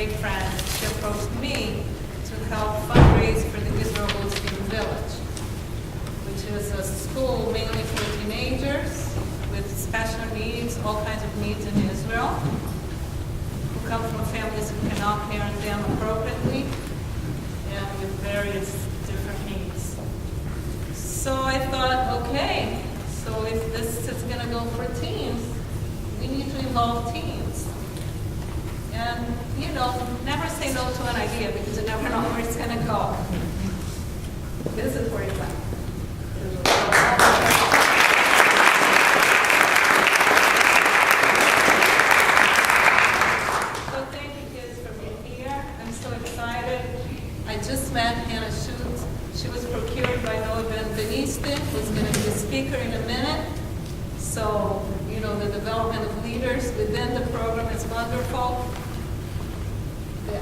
great friend, she approached me to help fundraise for the Israel Goldstein Village, which is a school mainly for teenagers with special needs, all kinds of needs in Israel, who come from families who cannot parent them appropriately and with various different needs. So I thought, okay, so if this is going to go for teens, we need to involve teens. And, you know, never say no to an idea because you never know where it's going to go. This is where it's at. So thank you kids for being here. I'm so excited. I just met Hannah Schutz. She was procured by Noah Ben-Beniste, who's going to be a speaker in a minute. So, you know, the development of leaders within the program is wonderful.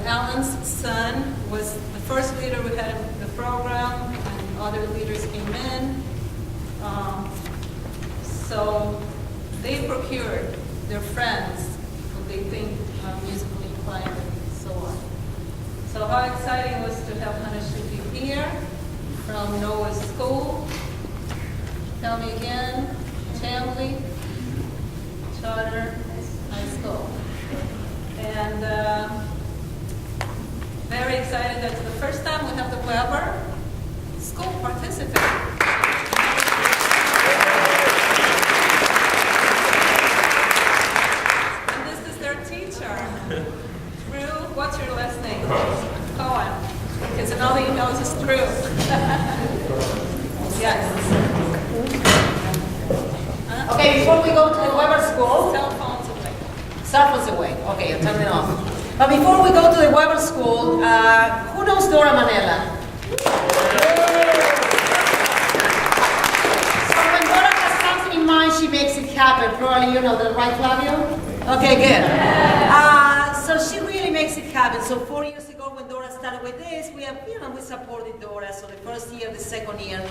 Alan's son was the first leader we had in the program, and other leaders came in. So they procured their friends who they think are musically inclined and so on. So how exciting was to have Hannah Shuti here from Noah's school. Tell me again, Chambly Charter High School. And very excited that for the first time we have the Weber school participate. And this is their teacher. Drew, what's your last name? Cohen. Because all he knows is Drew. Yes. Okay, before we go to the Weber school. Cell phones away. Cell phones away. Okay, I'll turn it off. But before we go to the Weber school, who knows Dora Manella? So when Dora has something in mind, she makes it happen. Probably you know that, right, Flavio? Okay, good. So she really makes it happen. So 4 years ago, when Dora started with this, we supported Dora. So the first year, the second year.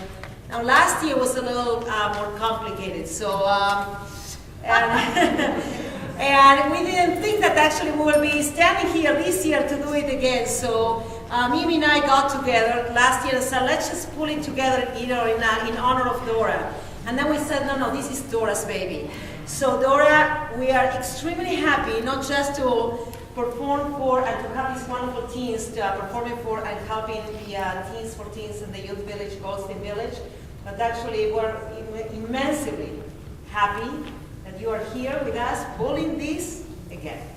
Now last year was a little more complicated. So and we didn't think that actually we will be standing here this year to do it again. So Mimi and I got together last year and said, let's just pull it together in honor of Dora. And then we said, no, this is Dora's baby. So Dora, we are extremely happy, not just to perform for and to have these wonderful teens performing for and helping the Teens for Teens in the Youth Village, Goldstein Village, but actually we're immensely happy that you are here with us, pulling this again.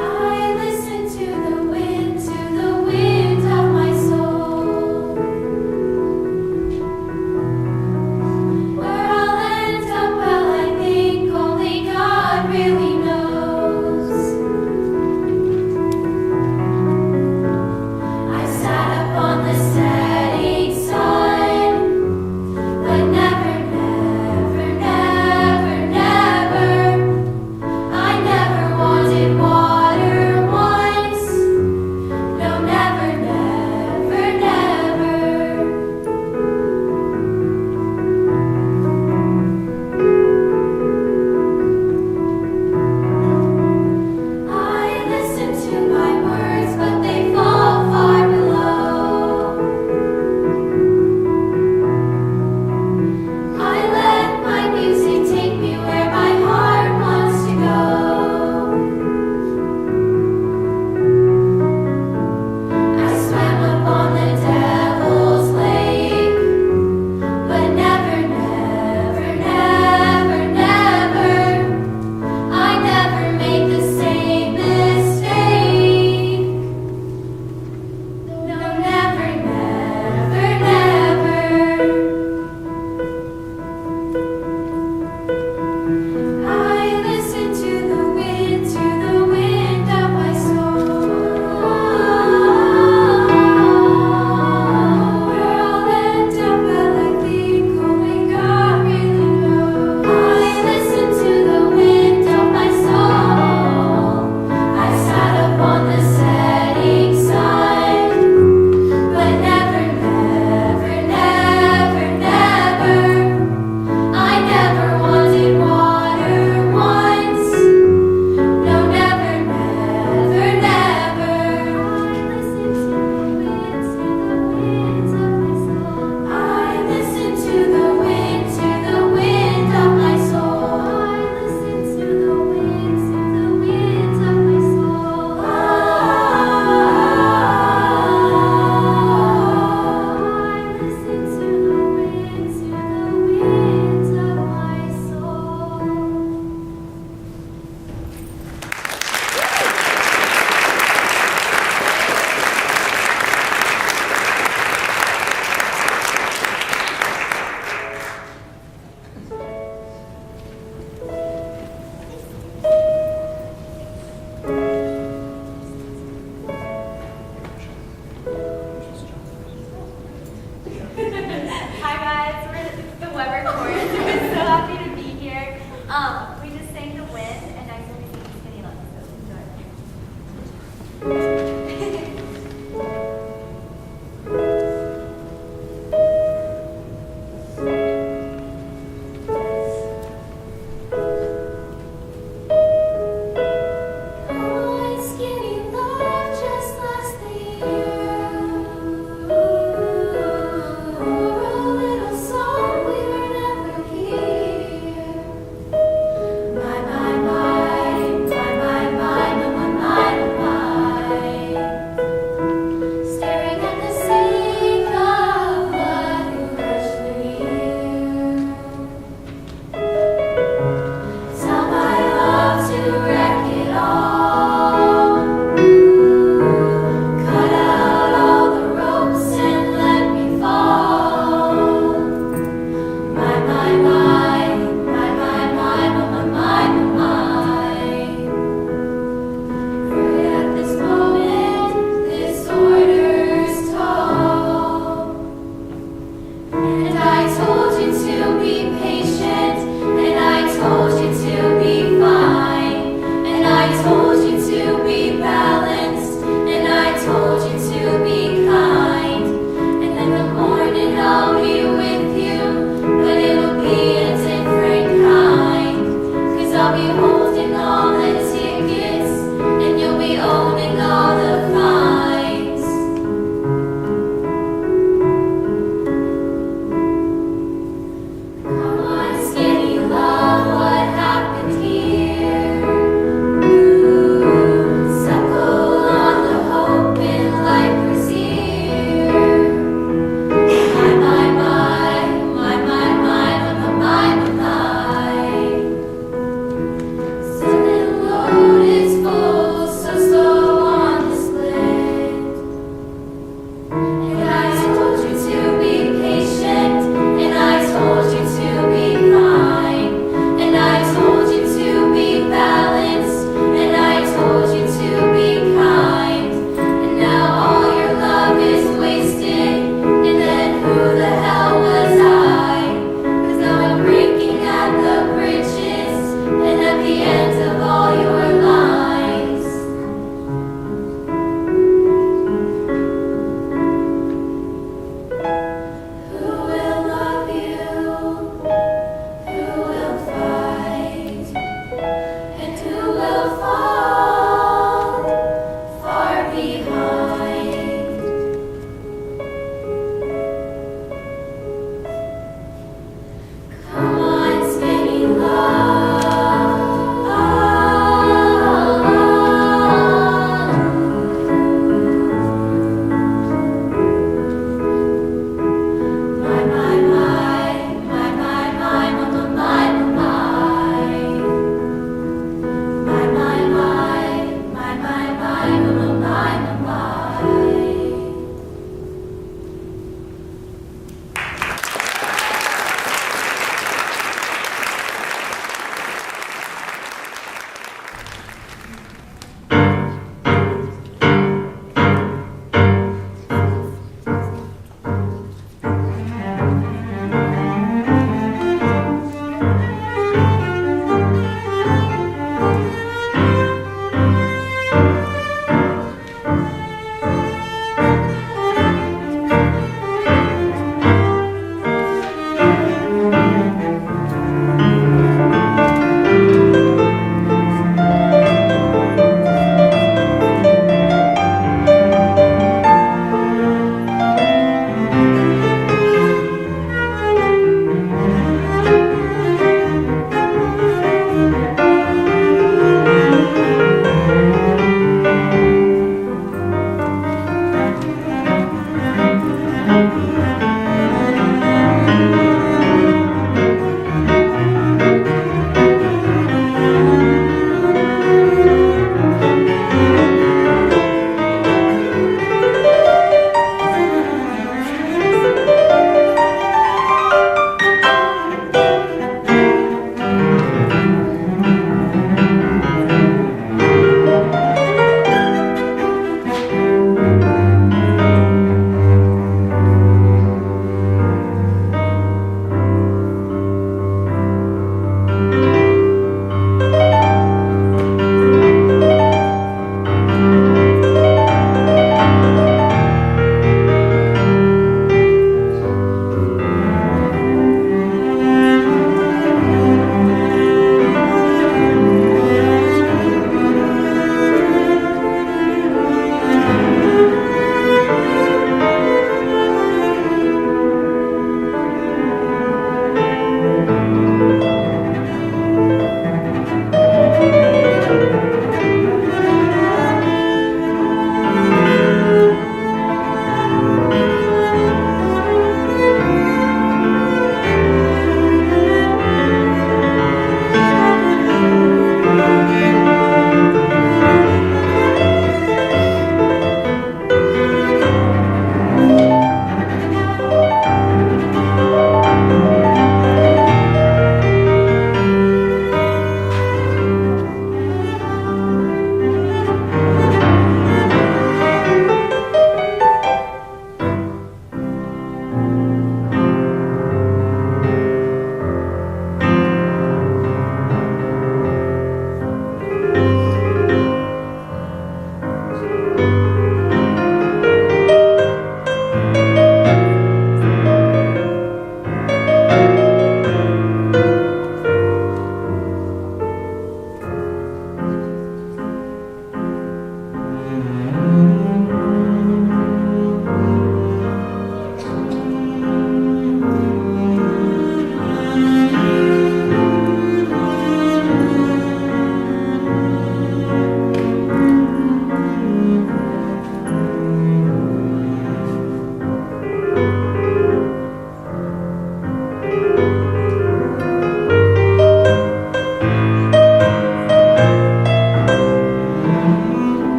I listen to the wind, to the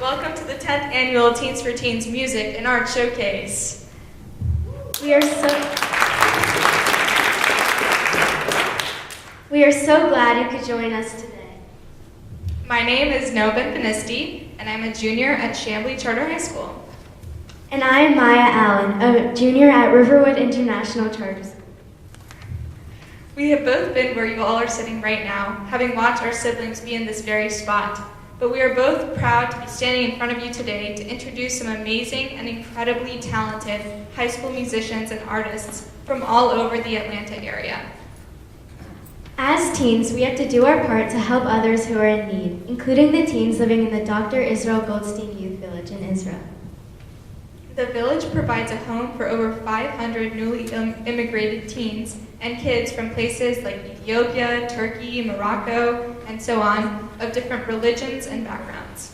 Welcome to the 10th annual Teens for Teens Music and Art Showcase. We are so glad you could join us today. My name is Noah Benvenisti, and I'm a junior at Chamblee Charter High School. And I am Maya Allen, a junior at Riverwood International Charter School. We have both been where you all are sitting right now, having watched our siblings be in this very spot. But we are both proud to be standing in front of you today to introduce some amazing and incredibly talented high school musicians and artists from all over the Atlanta area. As teens, we have to do our part to help others who are in need, including the teens living in the Dr. Israel Goldstein Youth Village in Israel. The village provides a home for over 500 newly immigrated teens and kids from places like Ethiopia, Turkey, Morocco, and so on, of different religions and backgrounds.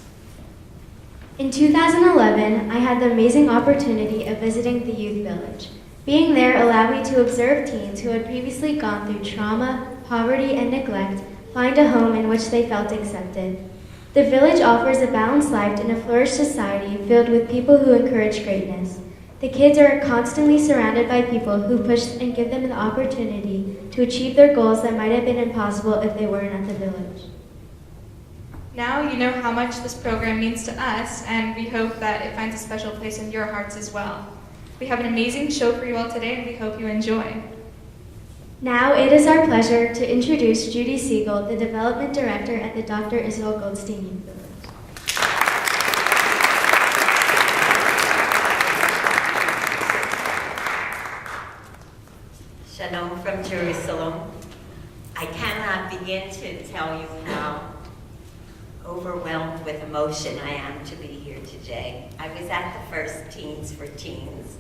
In 2011, I had the amazing opportunity of visiting the youth village. Being there allowed me to observe teens who had previously gone through trauma, poverty, and neglect find a home in which they felt accepted. The village offers a balanced life in a flourished society filled with people who encourage greatness. The kids are constantly surrounded by people who push and give them the opportunity to achieve their goals that might have been impossible if they weren't at the village. Now you know how much this program means to us, and we hope that it finds a special place in your hearts as well. We have an amazing show for you all today, and we hope you enjoy. Now it is our pleasure to introduce Judy Siegel, the Development Director at the Dr. Israel Goldstein Youth Village. Shalom from Jerusalem. I cannot begin to tell you how overwhelmed with emotion I am to be here today. I was at the first Teens for Teens,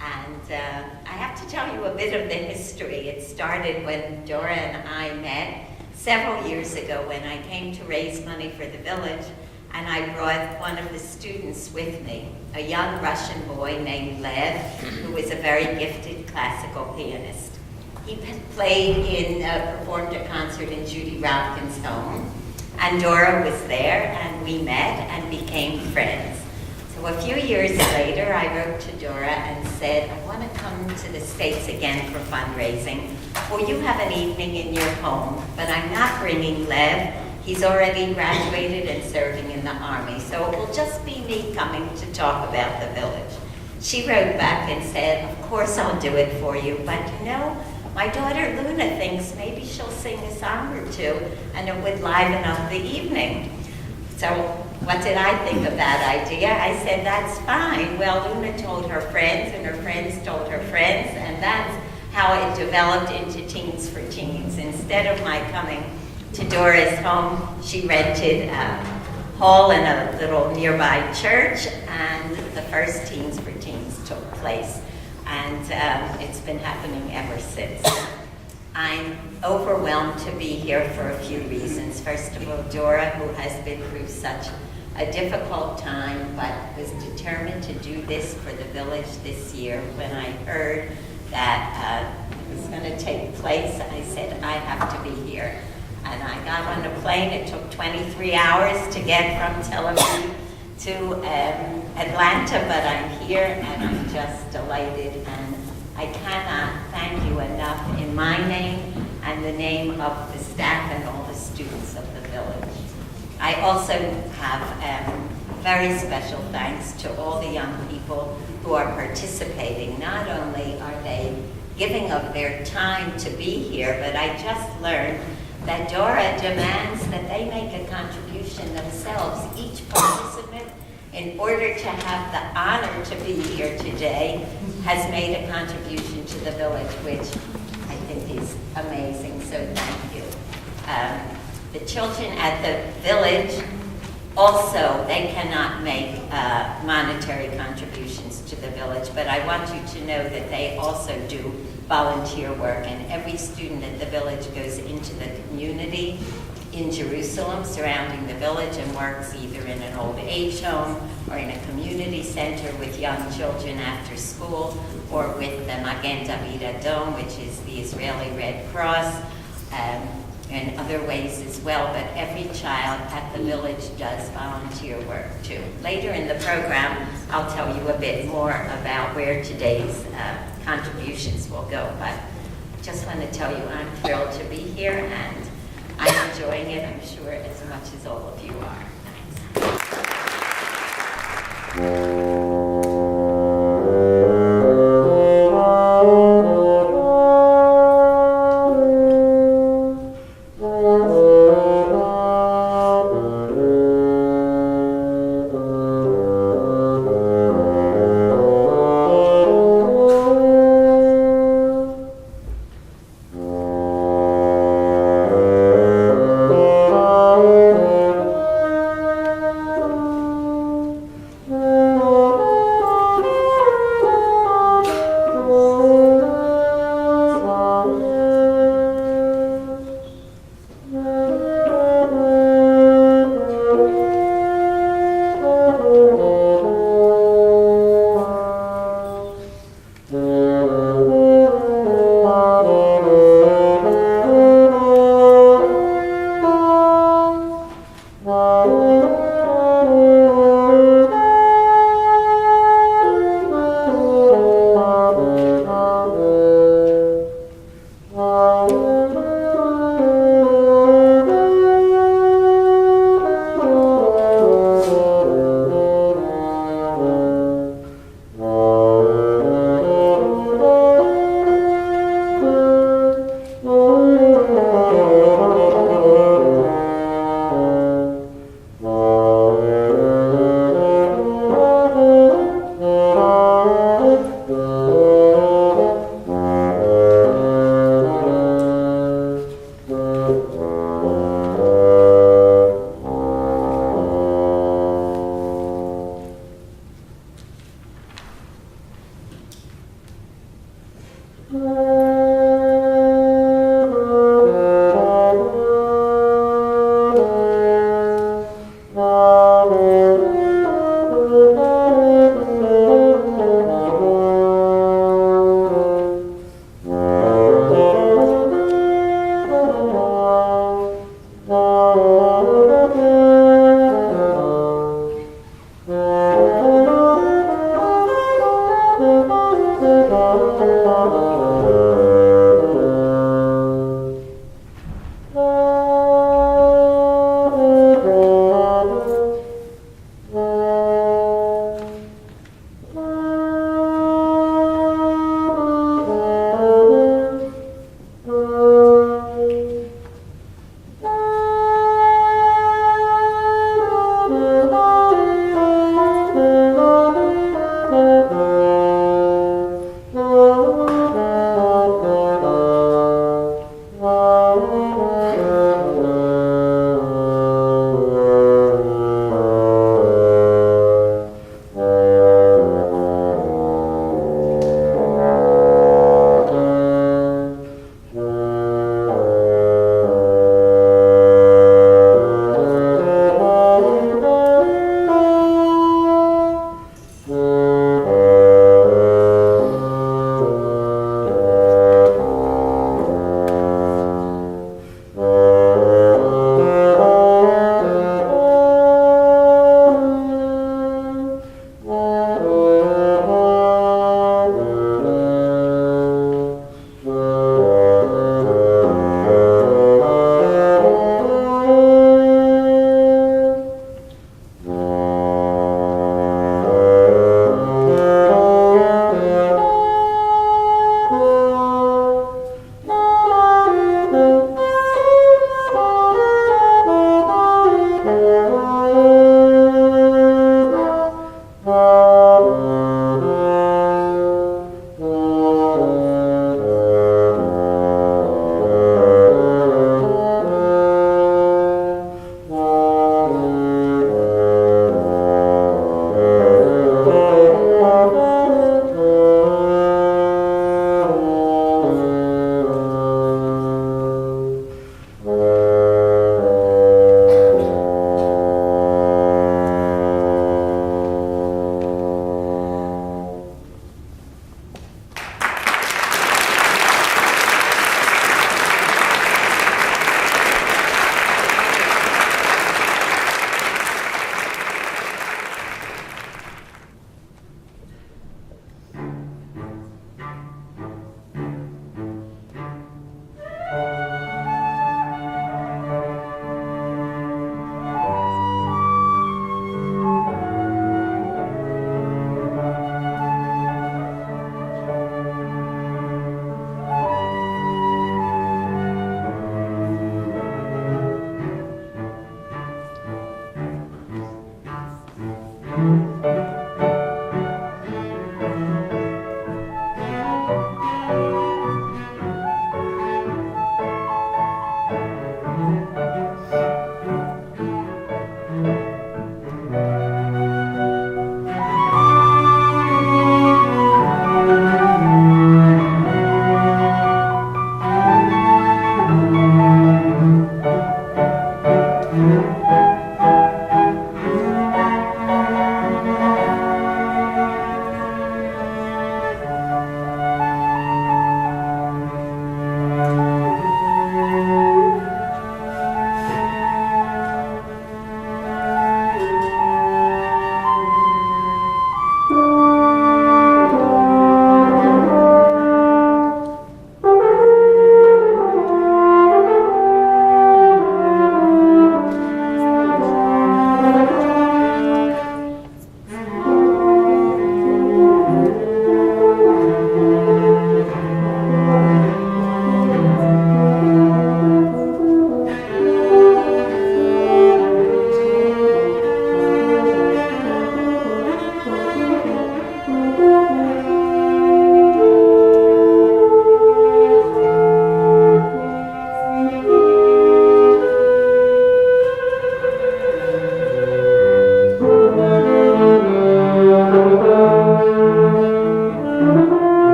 and I have to tell you a bit of the history. It started when Dora and I met several years ago when I came to raise money for the village, and I brought one of the students with me, a young Russian boy named Lev, who was a very gifted classical pianist. He performed a concert in Judy Ralkin's home, and Dora was there, and we met and became friends. So a few years later, I wrote to Dora and said, I want to come to the States again for fundraising. Will you have an evening in your home? But I'm not bringing Lev. He's already graduated and serving in the Army, so it will just be me coming to talk about the village. She wrote back and said, of course I'll do it for you, but you know, my daughter Luna thinks maybe she'll sing a song or two and it would liven up the evening. So what did I think of that idea? I said, that's fine. Well, Luna told her friends and her friends told her friends, and that's how it developed into Teens for Teens. Instead of my coming to Dora's home, she rented a hall in a little nearby church, and the first Teens for Teens took place. And it's been happening ever since. I'm overwhelmed to be here for a few reasons. First of all, Dora, who has been through such a difficult time, but was determined to do this for the village this year. When I heard that it was going to take place, I said, I have to be here. And I got on a plane. It took 23 hours to get from Tel Aviv to Atlanta, but I'm here and I'm just delighted, and I cannot thank you enough in my name and the name of the staff and all the students of the village. I also have very special thanks to all the young people who are participating. Not only are they giving of their time to be here, but I just learned that Dora demands that they make a contribution themselves, each participant, in order to have the honor to be here today, has made a contribution to the village, which I think is amazing, so thank you. The children at the village also, they cannot make monetary contributions to the village, but I want you to know that they also do volunteer work, and every student at the village goes into the community in Jerusalem surrounding the village and works either in an old age home or in a community center with young children after school, or with the Magen David Adom, which is the Israeli Red Cross, and other ways as well. But every child at the village does volunteer work too. Later in the program, I'll tell you a bit more about where today's contributions will go, but just want to tell you I'm thrilled to be here, and I'm enjoying it, I'm sure, as much as all of you are. Thanks. Oh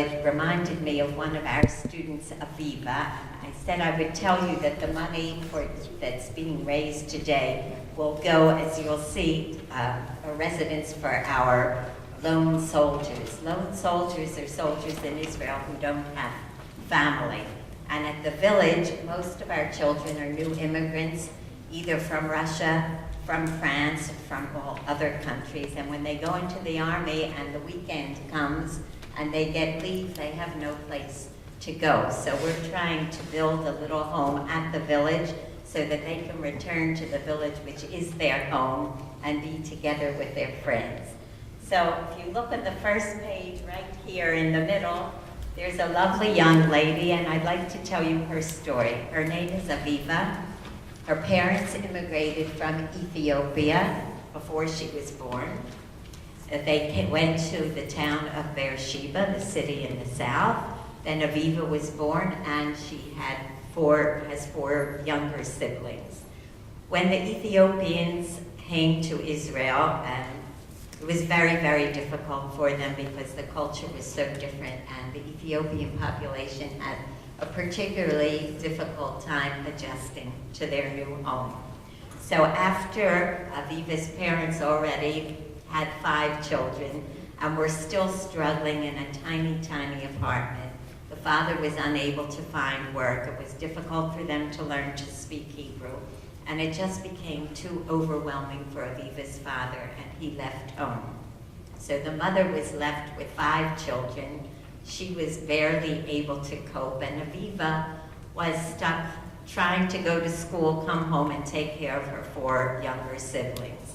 it reminded me of one of our students, Aviva. I said I would tell you that the money that's being raised today will go, as you'll see, a residence for our lone soldiers. Lone soldiers are soldiers in Israel who don't have family. And at the village, most of our children are new immigrants, either from Russia, from France, from all other countries. And when they go into the army and the weekend comes and they get leave, they have no place to go. So we're trying to build a little home at the village so that they can return to the village, which is their home, and be together with their friends. So if you look at the first page right here in the middle, there's a lovely young lady, and I'd like to tell you her story. Her name is Aviva. Her parents immigrated from Ethiopia before she was born. They went to the town of Beersheba, the city in the south. Then Aviva was born, and she has four younger siblings. When the Ethiopians came to Israel, it was very, very difficult for them because the culture was so different, and the Ethiopian population had a particularly difficult time adjusting to their new home. So after Aviva's parents already had 5 children and were still struggling in a tiny, tiny apartment, the father was unable to find work. It was difficult for them to learn to speak Hebrew, and it just became too overwhelming for Aviva's father, and he left home. So the mother was left with 5 children. She was barely able to cope, and Aviva was stuck trying to go to school, come home, and take care of her 4 younger siblings.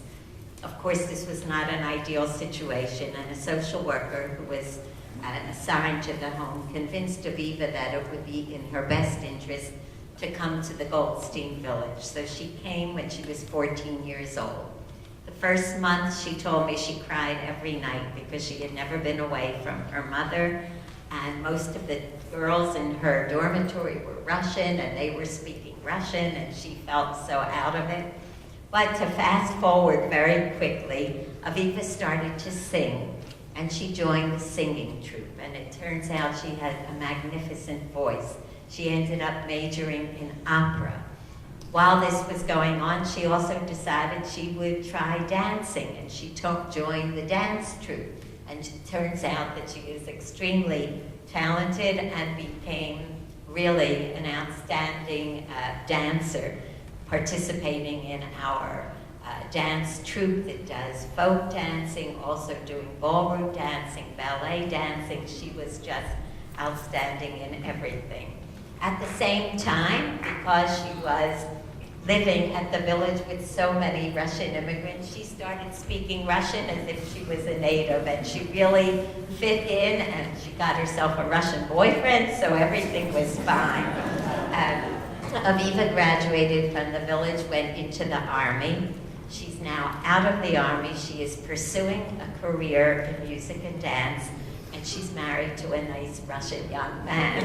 Of course, this was not an ideal situation, and a social worker who was assigned to the home convinced Aviva that it would be in her best interest to come to the Goldstein village. So she came when she was 14 years old. The first month, she told me she cried every night because she had never been away from her mother, and most of the girls in her dormitory were Russian, and they were speaking Russian, and she felt so out of it. But to fast forward very quickly, Aviva started to sing, and she joined the singing troupe, and it turns out she had a magnificent voice. She ended up majoring in opera. While this was going on, she also decided she would try dancing, and she joined the dance troupe. And it turns out that she is extremely talented and became really an outstanding dancer, participating in our dance troupe that does folk dancing, also doing ballroom dancing, ballet dancing. She was just outstanding in everything. At the same time, because she was living at the village with so many Russian immigrants, she started speaking Russian as if she was a native, and she really fit in, and she got herself a Russian boyfriend, so everything was fine. Aviva graduated from the village, went into the army. She's now out of the army. She is pursuing a career in music and dance, and she's married to a nice Russian young man.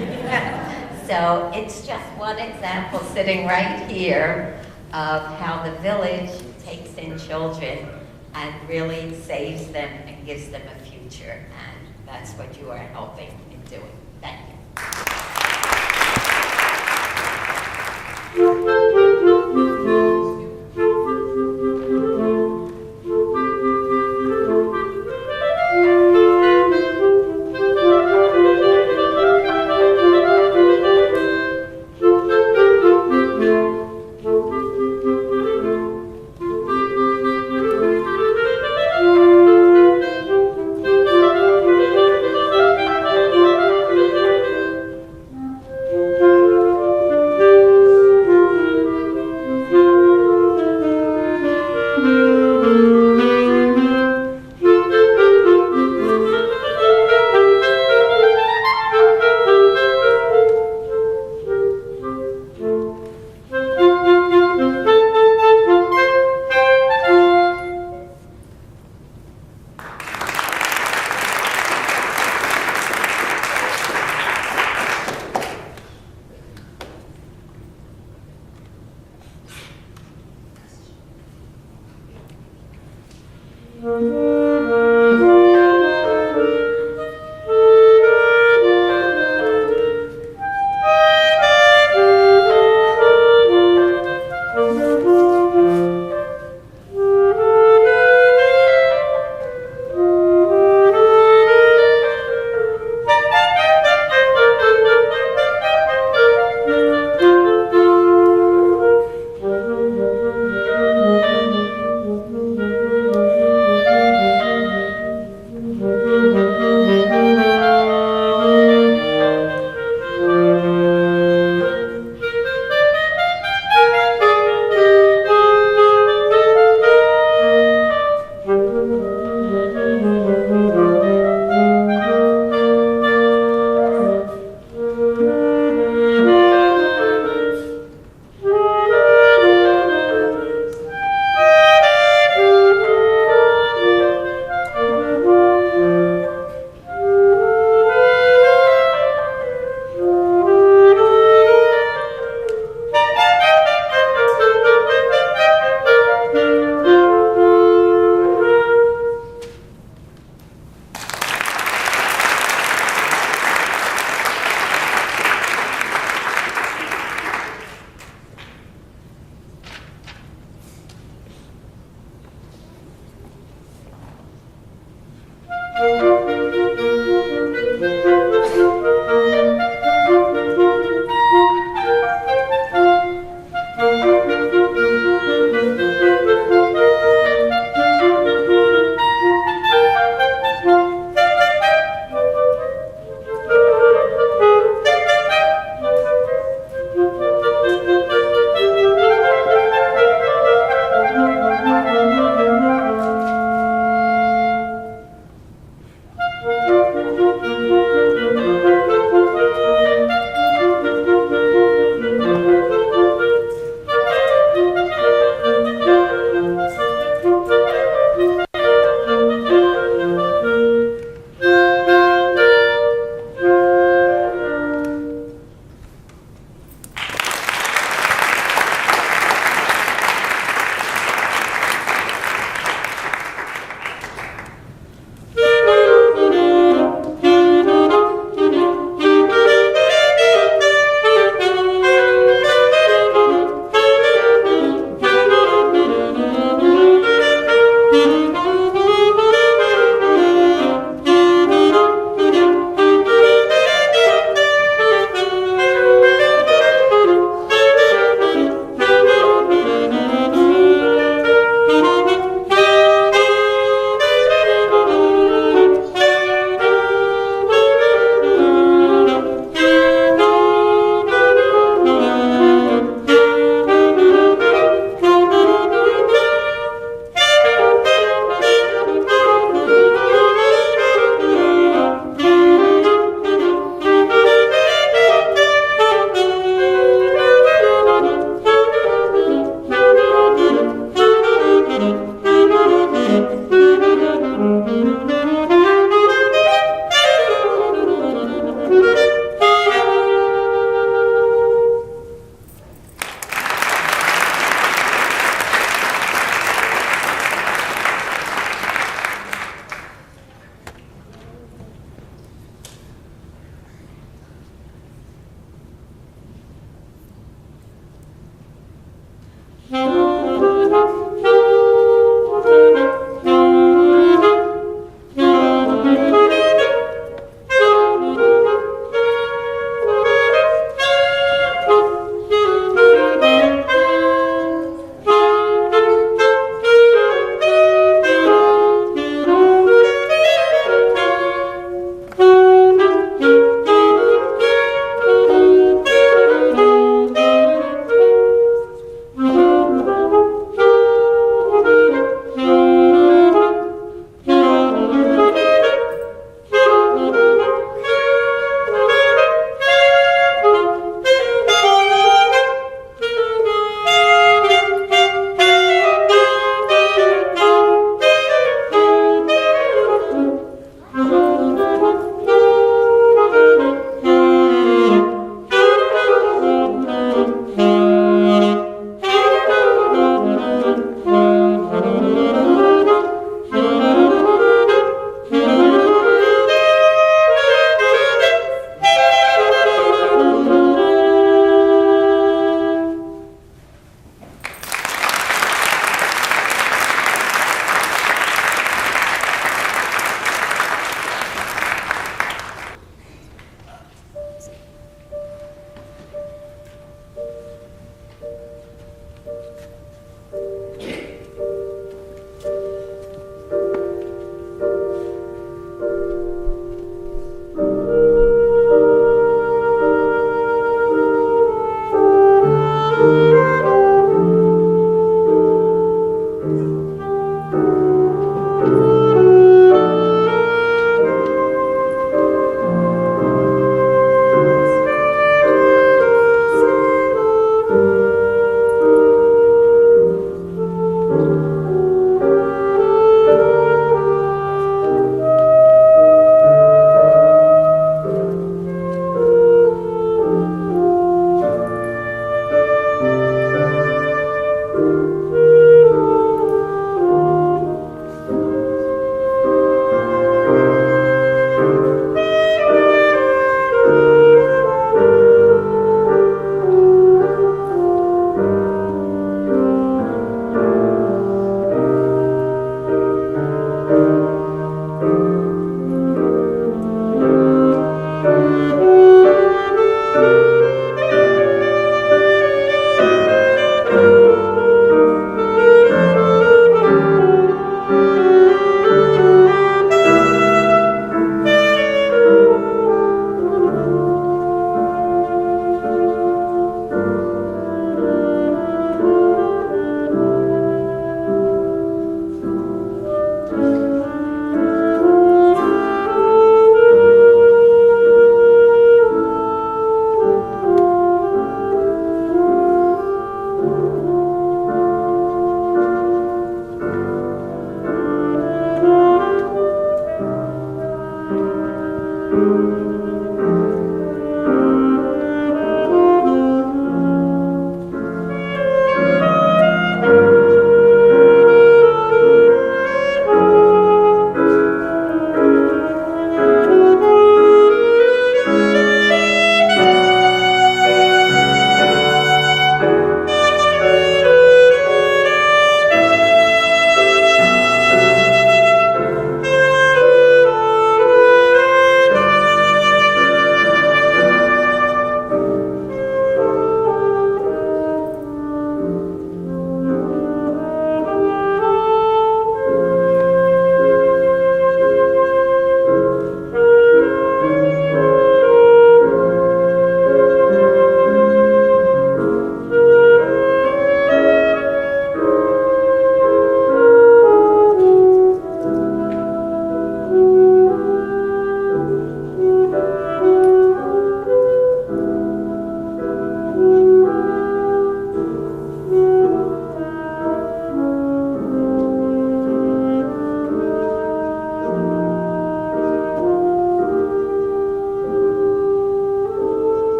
So it's just one example sitting right here of how the village takes in children and really saves them and gives them a future. And that's what you are helping in doing. Thank you.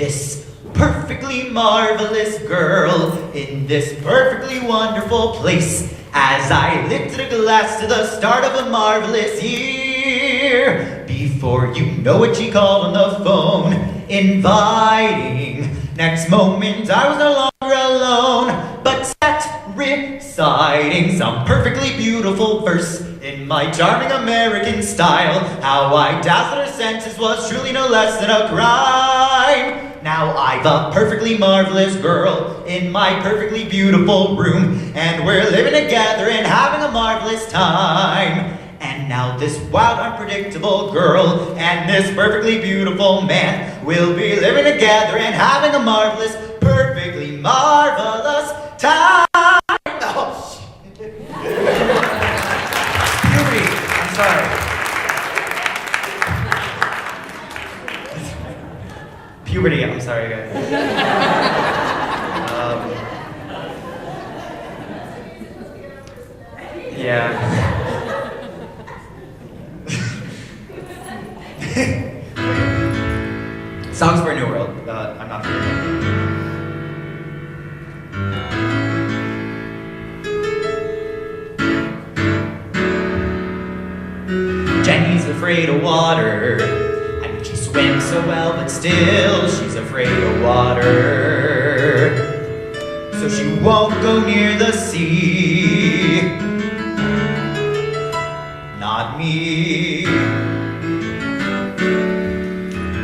this perfectly marvelous girl in this perfectly wonderful place as I lifted a glass to the start of a marvelous year. Before you know it, she called on the phone, inviting. Next moment, I was no longer alone, but sat reciting some perfectly beautiful verse in my charming American style. How I dazzled her senses was truly no less than a crime. Now I've a perfectly marvelous girl in my perfectly beautiful room, and we're living together and having a marvelous time. And now this wild, unpredictable girl and this perfectly beautiful man will be living together and having a marvelous, perfectly marvelous time. Oh, shit. Puberty. I'm sorry. Puberty. I'm sorry, guys. Yeah. Songs for a New World. I'm not familiar. Jenny's afraid of water. I mean, she swims so well, but still she's afraid of water. So she won't go near the sea. Not me.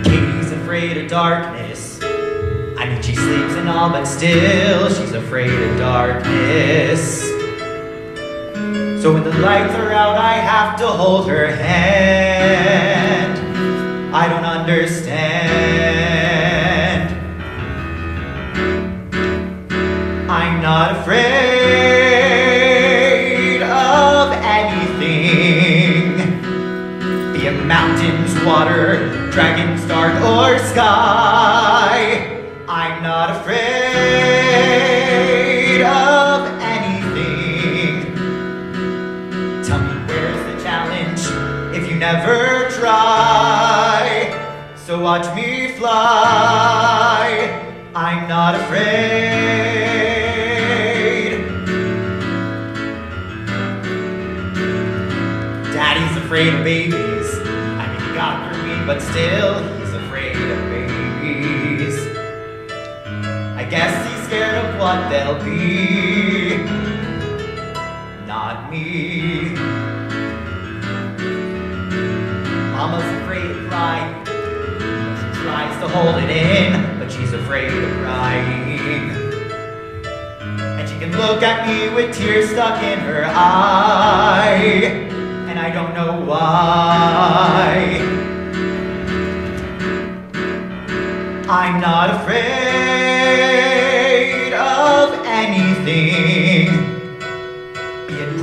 Katie's afraid of darkness. I mean, she sleeps and all, but still she's afraid of darkness. So when the lights are out, I have to hold her hand. I don't understand. I'm not afraid of anything. Be it mountains, water, dragons, dark, or sky. I'm not afraid of anything. Tell me where's the challenge if you never try. So watch me fly. I'm not afraid. Daddy's afraid of babies. I mean, he got through me, but still he's afraid of babies. I guess he's scared of what they'll be. Not me. Mama's afraid of crying. She tries to hold it in, but she's afraid of crying. And she can look at me with tears stuck in her eye, and I don't know why. I'm not afraid of anything.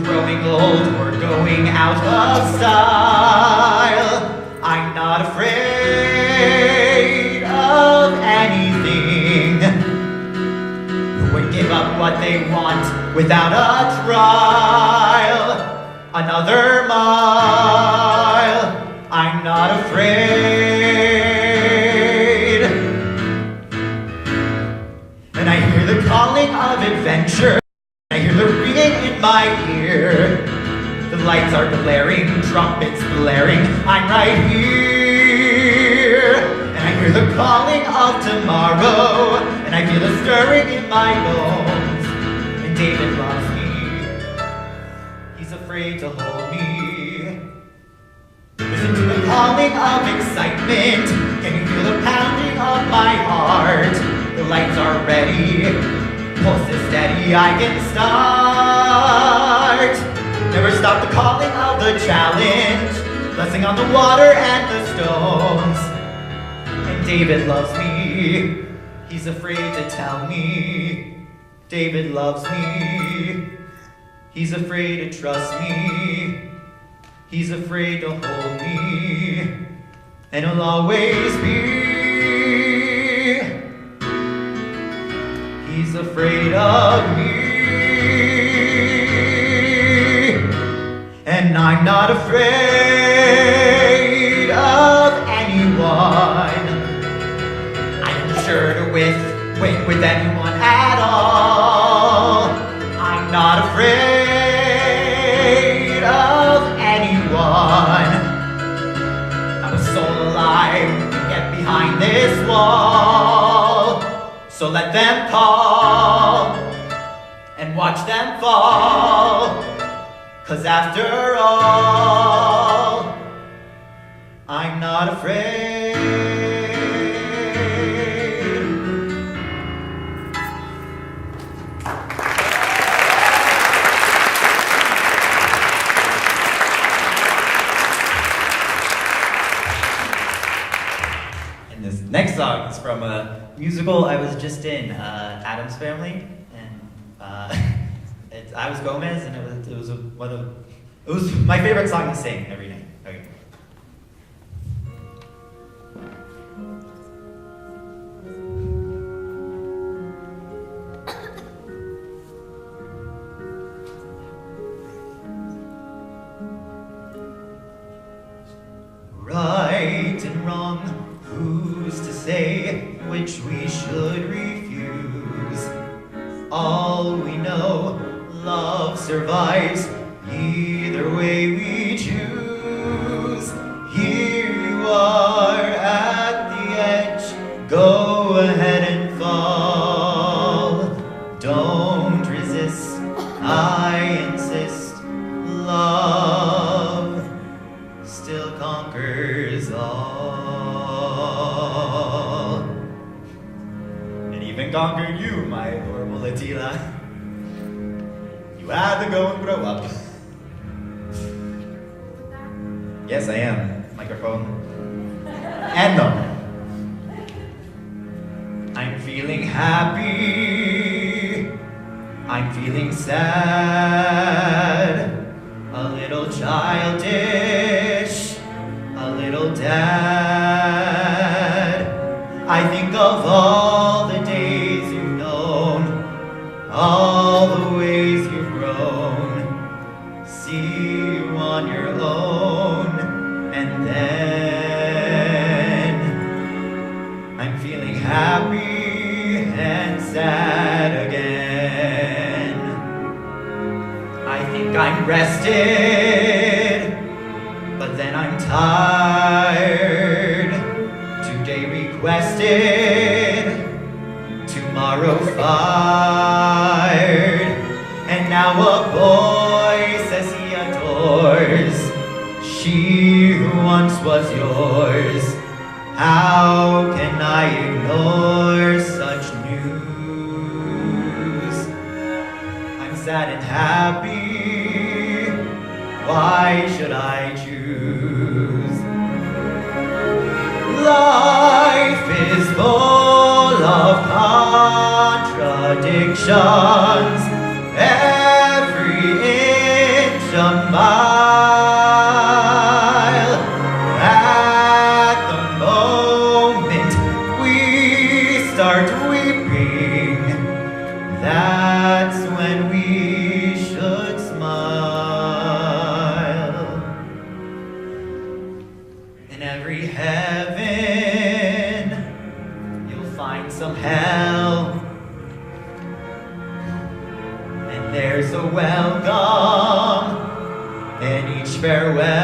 Growing old or going out of style. I'm not afraid of anything. Who would give up what they want without a trial? Another mile. I'm not afraid. And I hear the calling of adventure. I hear the ringing in my ear. The lights are glaring, trumpets blaring. I'm right here. And I hear the calling of tomorrow. And I feel the stirring in my bones. And David loves me. He's afraid to hold me. Listen to the calling of excitement. Can you feel the pounding of my heart? The lights are ready. Pulse is steady, I can start. Never stop the calling of the challenge. Blessing on the water and the stones. And David loves me. He's afraid to tell me. David loves me. He's afraid to trust me. He's afraid to hold me. And he'll always be. He's afraid of me, and I'm not afraid of anyone. I'm sure to win with anyone at all. I'm not afraid of anyone. I'm a soul alive to get behind this wall. So let them call and watch them fall. 'Cause after all, I'm not afraid. And this next song is from a musical I was just in, Addams Family, and I was Gomez, and it was my favorite song to sing every night. Okay. Right and wrong, who's to say which we should refuse? All we know, love survives either way we choose. Here you are at the edge, go ahead and fall. Don't resist, I insist, love still conquers all. And even conquered you, my adorable Attila. You had to go and grow up. Yes, I am. Microphone. And no. I'm feeling happy. I'm feeling sad. A little childish. A little dad. I think of all the days you've known, all the ways you've grown. See you on your own, and then I'm feeling happy and sad again. I think I'm rested, but then I'm tired. Today requested, tomorrow fired. And now a boy says he adores she who once was yours. How can I ignore such news? I'm sad and happy. Why should I choose? Life is full of contradictions. Every inch a mile. At the moment we start weeping, that's when we should smile. In every heaven, you'll find some hell. And there's a welcome in each farewell.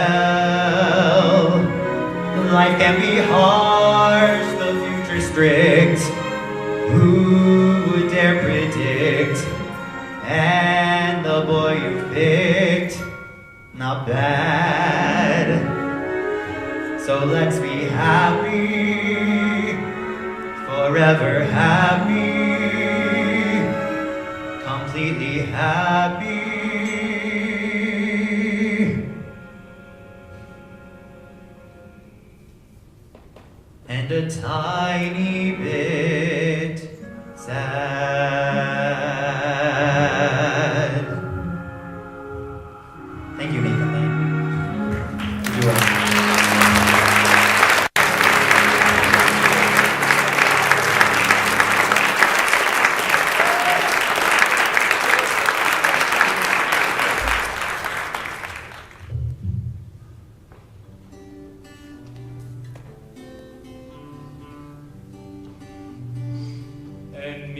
Life can be harsh, the future strict. Who would dare predict? And the boy you picked, not bad. So let's be happy, forever happy, completely happy. And a tiny bit sad. Thank you, Nathan Lane. You're welcome.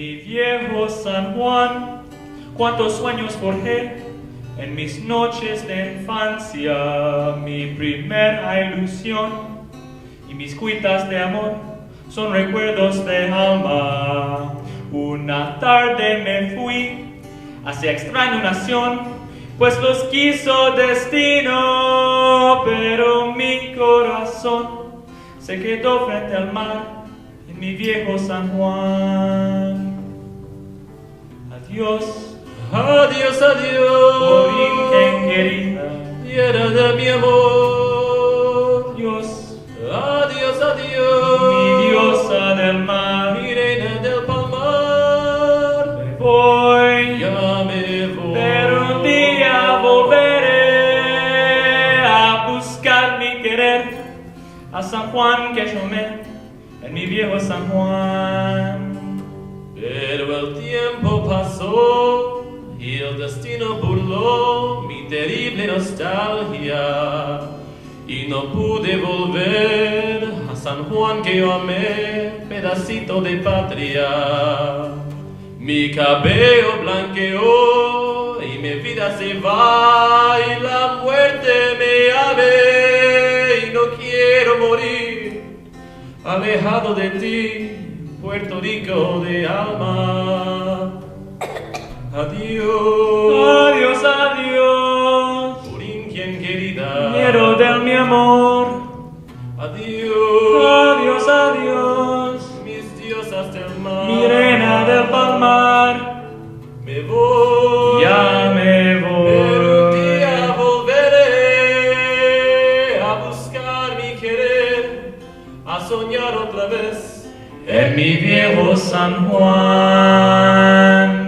Mi viejo San Juan, cuántos sueños forjé en mis noches de infancia, mi primera ilusión y mis cuitas de amor son recuerdos de alma. Una tarde me fui hacia extraña nación, pues los quiso destino, pero mi corazón se quedó frente al mar en mi viejo San Juan. Adiós, Adiós, adiós, Borinquen querida, tierra de mi amor. Dios, Adiós, adiós, mi diosa del mar, mi reina del palmar. me voy, Ya me voy, pero un día volveré a buscar mi querer a San Juan que llamé en mi viejo San Juan. Pero el tiempo pasó y el destino burló mi terrible nostalgia y no pude volver a San Juan que yo amé, pedacito de patria. Mi cabello blanqueó y mi vida se va y la muerte me llame y no quiero morir alejado de ti, Puerto Rico de alma. Adiós, Adiós, adiós, Borinquen querida. quiero de mi amor. Adiós, Adiós, adiós, mis diosas del mar. mi reina del palmar. Me voy, Ya me pero un voy. día volveré a buscar mi querer, a soñar otra vez En mi viejo San Juan.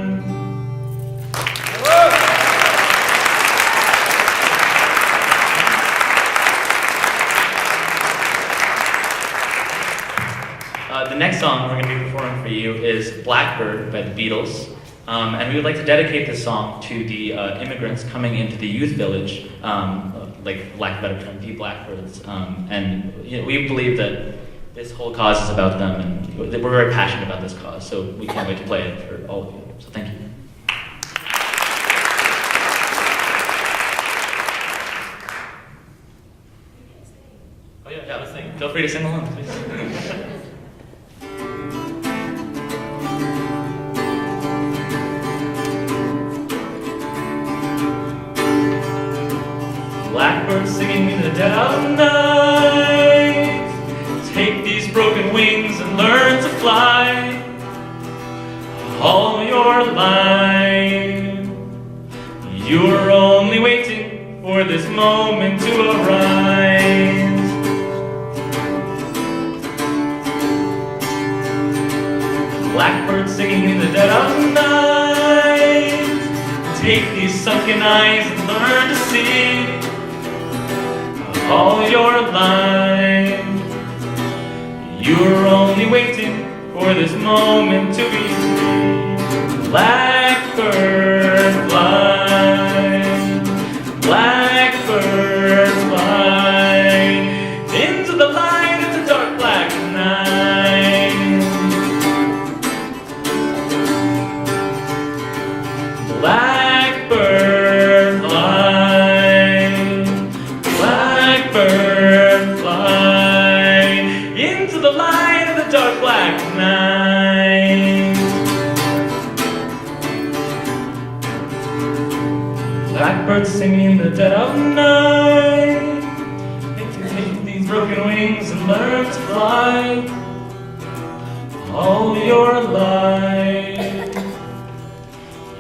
The next song we're going to be performing for you is Blackbird by the Beatles. And we would like to dedicate this song to the immigrants coming into the youth village, like lack of a better term, the Blackbirds. And you know, we believe that this whole cause is about them, and we're very passionate about this cause, so we can't wait to play it for all of you. So thank you. Oh yeah, let's sing. Feel free to sing along, please. Blackbird singing in the dead of night. Take these broken wings and learn to fly. All your life, you're only waiting for this moment to arise. Blackbird singing in the dead of night. Take these sunken eyes and learn to see. All your life, you're only waiting for this moment to be free. Blackbird fly, blackbird fly, into the light of the dark black night. Blackbird fly, blackbird fly, into the light of the dark black night. Blackbird singing in the dead of night. Take these broken wings and learn to fly. All your life,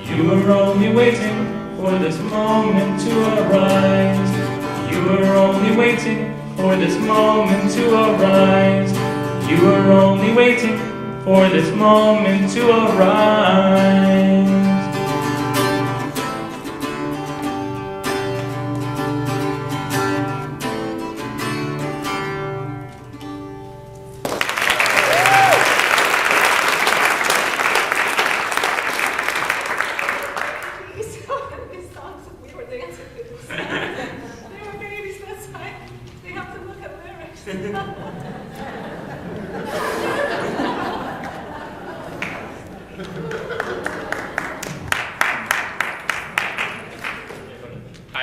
you were only waiting for this moment to arise. You were only waiting for this moment to arise. You were only waiting for this moment to arise. These songs, we were dancing to this. They were babies, that's why they have to look at lyrics. Hi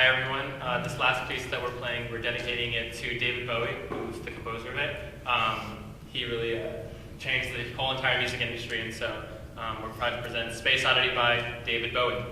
everyone. This last piece that we're playing, we're dedicating it to David Bowie, who's the composer of it. He really changed the whole entire music industry, and so we're proud to present Space Oddity by David Bowie.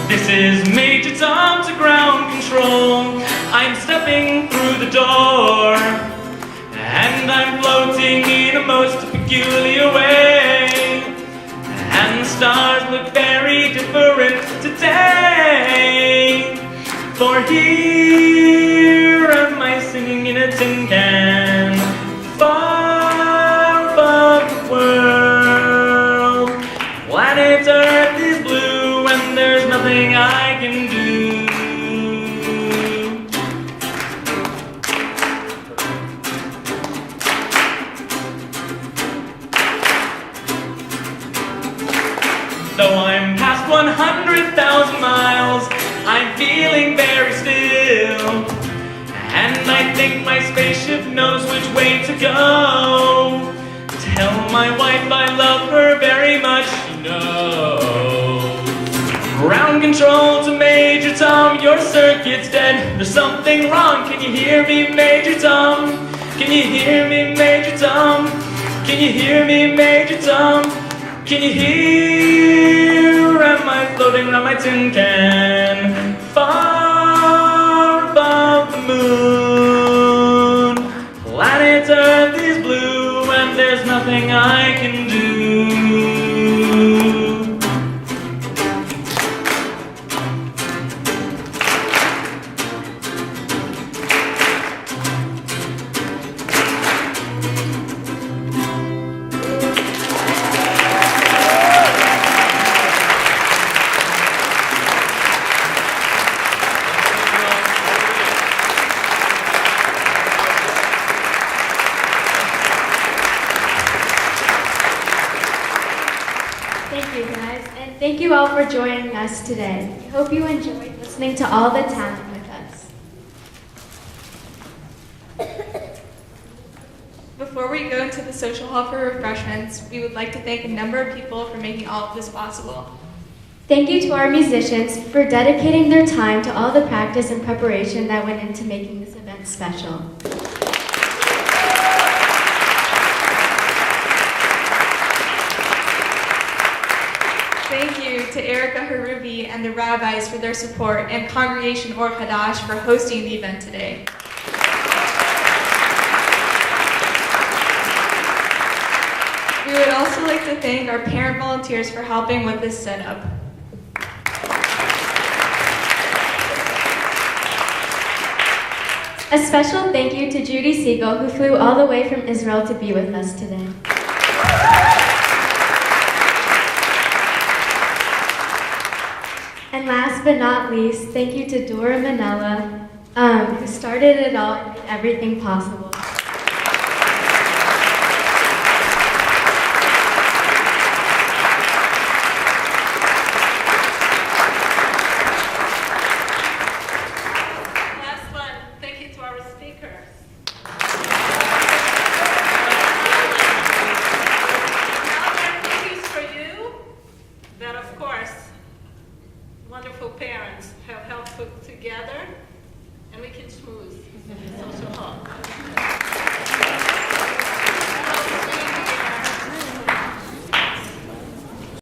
This is Major Tom to ground control. I'm stepping through the door, and I'm floating in a most peculiar way. And the stars look very different today. For here am I singing in a tin can, far above the world. Planet Earth is blue, and there's nothing I can do. Though I'm past 100,000 miles, I'm feeling very still. And I think my spaceship knows which way to go. Tell my wife I love her very much, she knows. Ground control to Major Tom, your circuit's dead. There's something wrong, can you hear me, Major Tom? Can you hear me, Major Tom? Can you hear me, Major Tom? Can you hear? Am I floating around my tin can, far above the moon? Planet Earth is blue, and there's nothing I can do. Thank you, guys, and thank you all for joining us today. We hope you enjoyed listening to all the talent with us. Before we go to the social hall for refreshments, we would like to thank a number of people for making all of this possible. Thank you to our musicians for dedicating their time to all the practice and preparation that went into making this event special. Thank you to Erica Harubi and the rabbis for their support, and Congregation Or Hadash for hosting the event today. We would also like to thank our parent volunteers for helping with this setup. A special thank you to Judy Siegel, who flew all the way from Israel to be with us today. And last but not least, thank you to Dora Manella, who started it all and made everything possible. Last one, thank you to our speakers. Now there are cookies for you that, of course, wonderful parents have helped put together, and we can schmooze. Social hall.